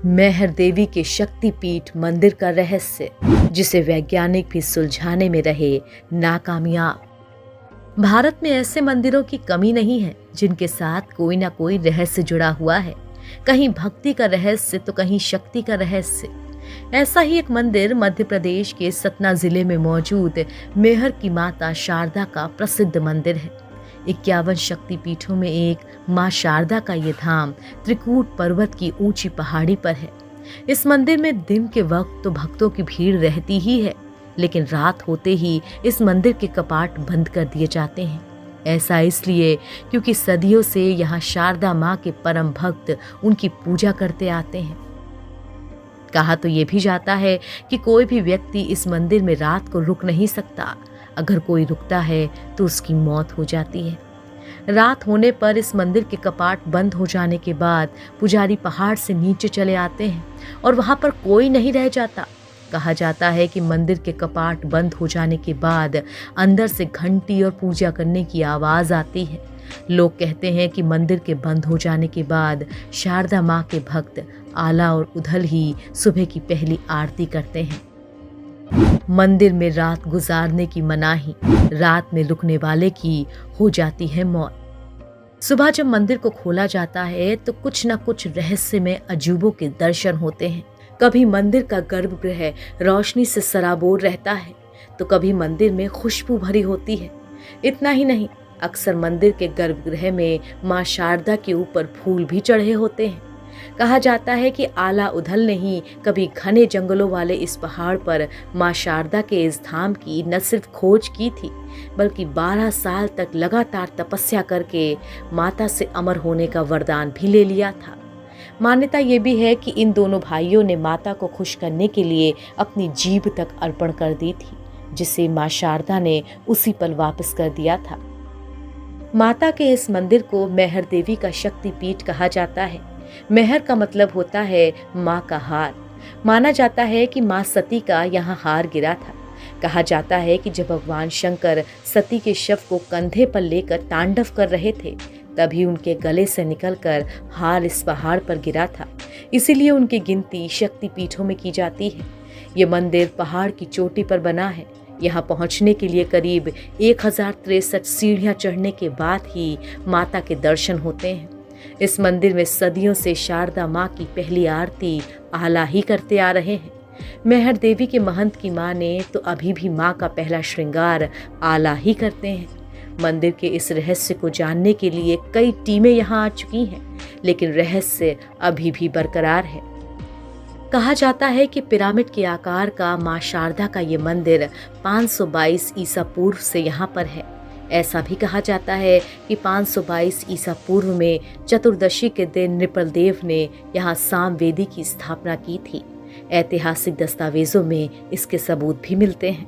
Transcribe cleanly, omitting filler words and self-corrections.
मेहर देवी के शक्तिपीठ मंदिर का रहस्य, जिसे वैज्ञानिक भी सुलझाने में रहे नाकामयाब। भारत में ऐसे मंदिरों की कमी नहीं है जिनके साथ कोई ना कोई रहस्य जुड़ा हुआ है। कहीं भक्ति का रहस्य तो कहीं शक्ति का रहस्य। ऐसा ही एक मंदिर मध्य प्रदेश के सतना जिले में मौजूद मेहर की माता शारदा का प्रसिद्ध मंदिर है। 51 शक्तिपीठों में एक मां शारदा का ये धाम त्रिकूट पर्वत की ऊंची पहाड़ी पर है। इस मंदिर में दिन के वक्त तो भक्तों की भीड़ रहती ही है, लेकिन रात होते ही इस मंदिर के कपाट बंद कर दिए जाते हैं। ऐसा इसलिए क्योंकि सदियों से यहाँ शारदा माँ के परम भक्त उनकी पूजा करते आते हैं। कहा तो ये भी जाता है कि कोई भी व्यक्ति इस मंदिर में रात को रुक नहीं सकता। अगर कोई रुकता है तो उसकी मौत हो जाती है। रात होने पर इस मंदिर के कपाट बंद हो जाने के बाद पुजारी पहाड़ से नीचे चले आते हैं और वहां पर कोई नहीं रह जाता। कहा जाता है कि मंदिर के कपाट बंद हो जाने के बाद अंदर से घंटी और पूजा करने की आवाज आती है। लोग कहते हैं कि मंदिर के बंद हो जाने के बाद शारदा माँ के भक्त आला और उधल ही सुबह की पहली आरती करते हैं। मंदिर में रात गुजारने की मनाही, रात में रुकने वाले की हो जाती है मौत। सुबह जब मंदिर को खोला जाता है तो कुछ न कुछ रहस्यमय अजूबों के दर्शन होते हैं। कभी मंदिर का गर्भगृह रोशनी से सराबोर रहता है तो कभी मंदिर में खुशबू भरी होती है। इतना ही नहीं, अक्सर मंदिर के गर्भगृह में मां शारदा के ऊपर फूल भी चढ़े होते हैं। कहा जाता है कि आला उधल ने ही कभी घने जंगलों वाले इस पहाड़ पर मां शारदा के इस धाम की न सिर्फ खोज की थी, बल्कि 12 साल तक लगातार तपस्या करके माता से अमर होने का वरदान भी ले लिया था। मान्यता ये भी है कि इन दोनों भाइयों ने माता को खुश करने के लिए अपनी जीभ तक अर्पण कर दी थी, जिसे मां शारदा ने उसी पल वापस कर दिया था। माता के इस मंदिर को मेहर देवी का शक्तिपीठ कहा जाता है। मेहर का मतलब होता है माँ का हार। माना जाता है कि माँ सती का यहाँ हार गिरा था। कहा जाता है कि जब भगवान शंकर सती के शव को कंधे पर लेकर तांडव कर रहे थे, तभी उनके गले से निकलकर हार इस पहाड़ पर गिरा था। इसीलिए उनकी गिनती शक्तिपीठों में की जाती है। ये मंदिर पहाड़ की चोटी पर बना है। यहाँ पहुँचने के लिए करीब 1063 सीढ़ियाँ चढ़ने के बाद ही माता के दर्शन होते हैं। इस मंदिर में सदियों से शारदा माँ की पहली आरती आला ही करते आ रहे हैं। मेहर देवी के महंत की माँ ने तो अभी भी माँ का पहला श्रृंगार आला ही करते हैं। मंदिर के इस रहस्य को जानने के लिए कई टीमें यहाँ आ चुकी हैं, लेकिन रहस्य अभी भी बरकरार है। कहा जाता है कि पिरामिड के आकार का माँ शारदा का ये मंदिर 522 ईसा पूर्व से यहाँ पर है। ऐसा भी कहा जाता है कि 522 ईसा पूर्व में चतुर्दशी के दिन नृपलदेव ने यहाँ सामवेदी की स्थापना की थी। ऐतिहासिक दस्तावेजों में इसके सबूत भी मिलते हैं।